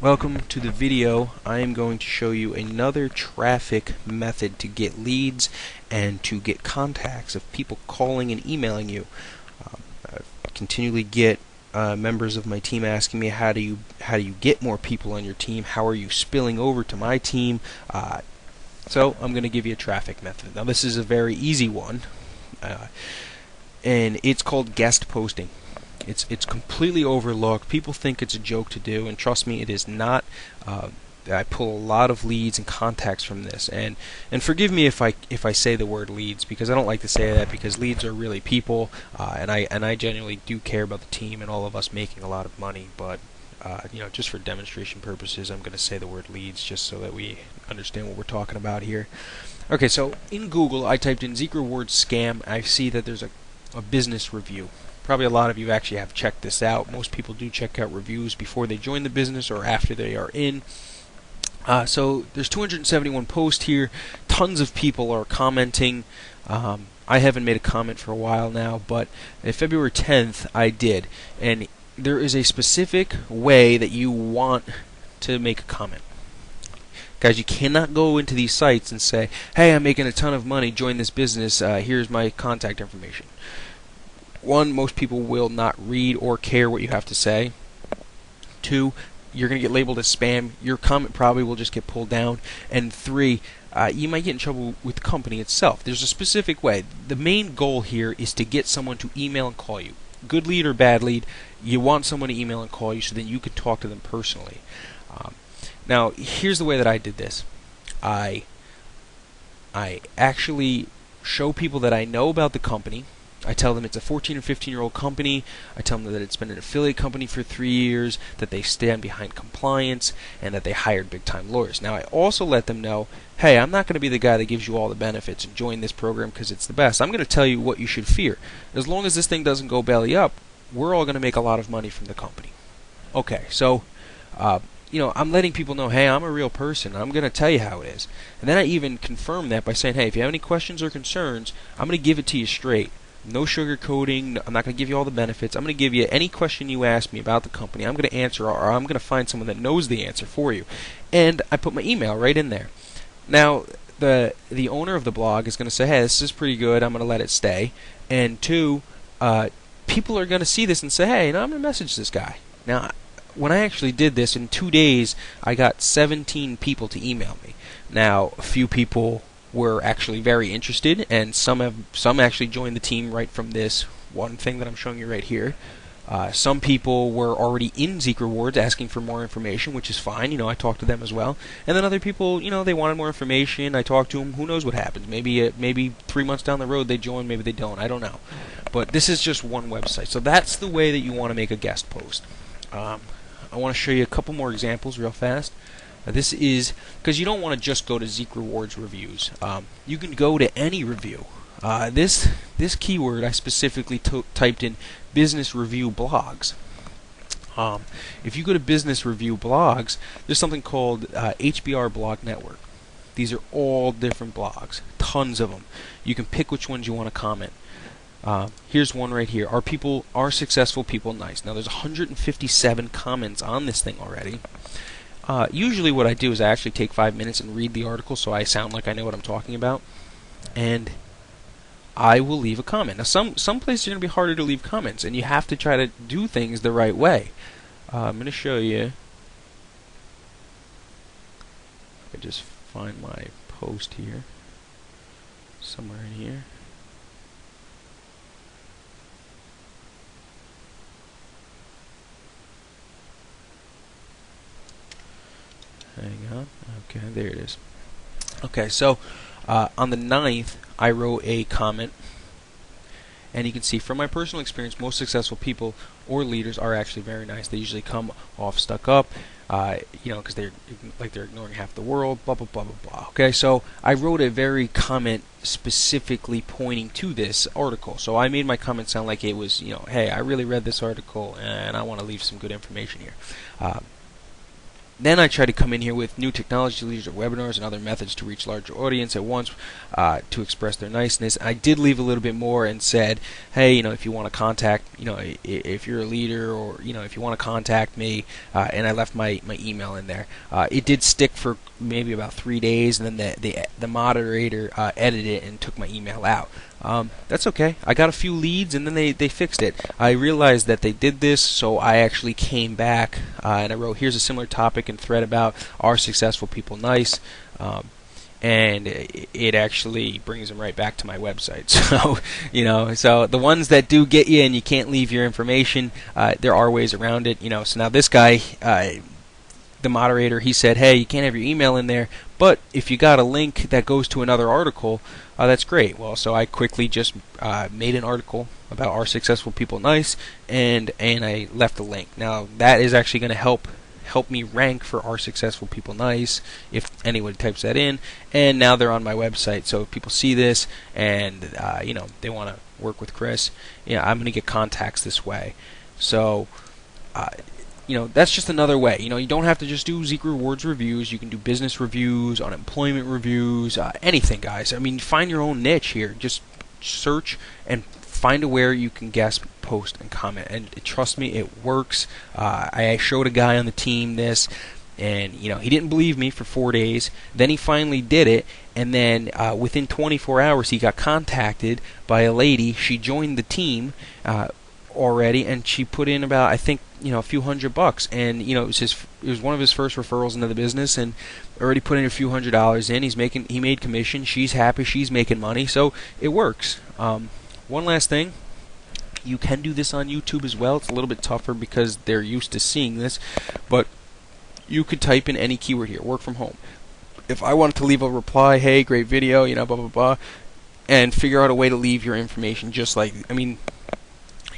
Welcome to the video. I am going to show you another traffic method to get leads and to get contacts of people calling and emailing you. I continually get members of my team asking me, how do you get more people on your team? How are you spilling over to my team? So I'm going to give you a traffic method. Now this is a very easy one, and it's called guest posting. It's completely overlooked. People think it's a joke to do, and trust me, it is not. I pull a lot of leads and contacts from this, and forgive me if I say the word leads, because I don't like to say that, because leads are really people, and I genuinely do care about the team and all of us making a lot of money. But just for demonstration purposes, I'm going to say the word leads just so that we understand what we're talking about here. Okay, so in Google, I typed in Zeke Rewards scam. I see that there's a business review. Probably a lot of you actually have checked this out. Most people do check out reviews before they join the business or after they are in. So there's 271 posts here. Tons of people are commenting. I haven't made a comment for a while now, but on February 10th I did. And there is a specific way that you want to make a comment. Guys, you cannot go into these sites and say, hey, I'm making a ton of money, join this business, here's my contact information. One, most people will not read or care what you have to say. Two, you're going to get labeled as spam. Your comment probably will just get pulled down. And three, you might get in trouble with the company itself. There's a specific way. The main goal here is to get someone to email and call you. Good lead or bad lead, you want someone to email and call you so then you can talk to them personally. Now, here's the way that I did this. I actually show people that I know about the company. I tell them it's a 14 or 15-year-old company. I tell them that it's been an affiliate company for 3 years, that they stand behind compliance, and that they hired big-time lawyers. Now, I also let them know, hey, I'm not going to be the guy that gives you all the benefits and join this program because it's the best. I'm going to tell you what you should fear. As long as this thing doesn't go belly up, we're all going to make a lot of money from the company. Okay, so I'm letting people know, hey, I'm a real person. I'm going to tell you how it is. And then I even confirm that by saying, hey, if you have any questions or concerns, I'm going to give it to you straight. No sugarcoating. I'm not going to give you all the benefits. I'm going to give you any question you ask me about the company. I'm going to answer, or I'm going to find someone that knows the answer for you. And I put my email right in there. Now, the owner of the blog is going to say, hey, this is pretty good. I'm going to let it stay. And two, people are going to see this and say, hey, I'm going to message this guy. Now, when I actually did this, in 2 days, I got 17 people to email me. Now, a few people were actually very interested, and some actually joined the team right from this one thing that I'm showing you right here. Some people were already in Zeke Rewards asking for more information, which is fine. I talked to them as well. And then other people, they wanted more information. I talked to them. Who knows what happens? Maybe 3 months down the road they join. Maybe they don't. I don't know. But this is just one website. So that's the way that you want to make a guest post. I want to show you a couple more examples real fast. This is because you don't want to just go to Zeke Rewards reviews. You can go to any review. This keyword I specifically typed in business review blogs. If you go to business review blogs, there's something called HBR Blog Network. These are all different blogs, tons of them. You can pick which ones you want to comment. Here's one right here. Are successful people nice? Now there's 157 comments on this thing already. Usually what I do is I actually take 5 minutes and read the article so I sound like I know what I'm talking about, and I will leave a comment. Now some places are going to be harder to leave comments, and you have to try to do things the right way. I'm going to show you. I just find my post here, somewhere in here. Hang on. Okay, there it is. Okay, so on the 9th, I wrote a comment, and you can see from my personal experience, most successful people or leaders are actually very nice. They usually come off stuck up, because they're ignoring half the world. Blah blah blah blah blah. Okay, so I wrote a very comment specifically pointing to this article. So I made my comment sound like it was, hey, I really read this article, and I want to leave some good information here. Then I try to come in here with new technology leads or webinars and other methods to reach larger audience at once to express their niceness. I did leave a little bit more and said, hey, if you want to contact, if you're a leader, or if you want to contact me, and I left my email in there. It did stick for maybe about 3 days, and then the moderator edited it and took my email out. That's okay. I got a few leads, and then they fixed it. I realized that they did this, so I actually came back and I wrote, here's a similar topic and thread about are successful people nice, and it actually brings them right back to my website. So so the ones that do get you and you can't leave your information, there are ways around it. So now this guy, the moderator, he said, hey, you can't have your email in there, but if you got a link that goes to another article, that's great. Well, so I quickly just made an article about are successful people nice, and I left a link. Now that is actually going to help me rank for are successful people nice if anyone types that in, and now they're on my website. So if people see this and they want to work with Chris, I'm going to get contacts this way. So that's just another way. You don't have to just do Zeke Rewards reviews. You can do business reviews, unemployment reviews, anything, guys. Find your own niche here. Just search and find where you can guest, post, and comment. And trust me, it works. I showed a guy on the team this, and he didn't believe me for 4 days. Then he finally did it, and then within 24 hours, he got contacted by a lady. She joined the team already, and she put in about, I think, a few $100, and it was one of his first referrals into the business, and already put in a few $100s in. He made commission. She's happy. She's making money, so it works. One last thing, you can do this on YouTube as well. It's a little bit tougher because they're used to seeing this, but you could type in any keyword here. Work from home. If I wanted to leave a reply, hey, great video, blah blah blah, and figure out a way to leave your information, just like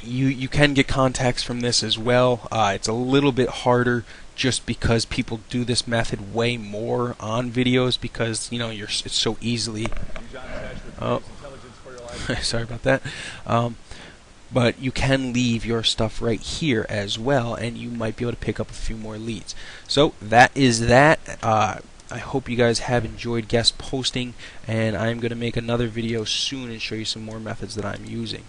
you can get contacts from this as well. It's a little bit harder just because people do this method way more on videos because it's so easily. Sorry about that. But you can leave your stuff right here as well, and you might be able to pick up a few more leads. So that is that. I hope you guys have enjoyed guest posting, and I'm going to make another video soon and show you some more methods that I'm using.